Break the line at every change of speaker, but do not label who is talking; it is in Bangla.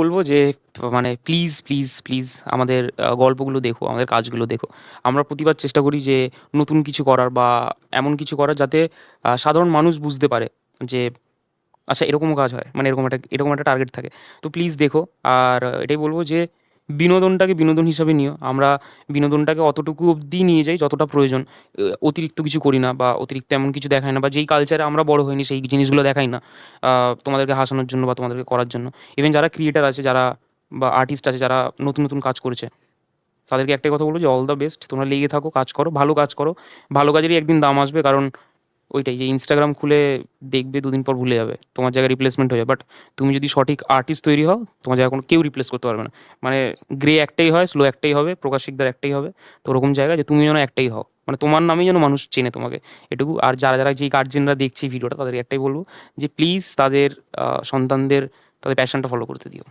বলবো যে মানে প্লিজ প্লিজ প্লিজ আমাদের গল্পগুলো দেখো, আমাদের কাজগুলো দেখো। আমরা প্রতিবার চেষ্টা করি যে নতুন কিছু করার বা এমন কিছু করার যাতে সাধারণ মানুষ বুঝতে পারে যে আচ্ছা এরকমও কাজ হয়, মানে এরকম একটা টার্গেট থাকে। তো প্লিজ দেখো। আর এটাই বলবো যে বিনোদনটাকে বিনোদন হিসাবে নিও। আমরা বিনোদনটাকে অতটুকু অবধি নিয়ে যাই যতটা প্রয়োজন। অতিরিক্ত কিছু করি না বা অতিরিক্ত এমন কিছু দেখাই না বা যেই কালচারে আমরা বড় হইনি সেই জিনিসগুলো দেখাই না তোমাদেরকে হাসানোর জন্য বা তোমাদেরকে করার জন্য। ইভেন যারা ক্রিয়েটার আছে, যারা বা আর্টিস্ট আছে, যারা নতুন নতুন কাজ করেছে, তাদেরকে একটাই কথা বলবো যে অল দ্য বেস্ট। তোমরা লেগে থাকো, কাজ করো, ভালো কাজ করো। ভালো কাজেরই একদিন দাম আসবে। কারণ ওইটাই যে ইনস্টাগ্রাম খুলে দেখবে, দুদিন পর ভুলে যাবে, তোমার জায়গায় রিপ্লেসমেন্ট হয়ে যাবে। বাট তুমি যদি সঠিক আর্টিস্ট তৈরি হও, তোমার জায়গায় কোনো কেউ রিপ্লেস করতে পারবে না। মানে গ্রে একটাই হয়, স্লো একটাই হবে, প্রকাশ শিকদার একটাই হবে। তো ওরকম জায়গায় যে তুমি যেন একটাই হও, মানে তোমার নামেই যেন মানুষ চেনে তোমাকে, এটুকু। আর যারা যারা যেই গার্জেনরা দেখছে ভিডিওটা, তাদেরকে একটাই বলবো যে প্লিজ তাদের সন্তানদের তাদের প্যাশনটা ফলো করতে দিও।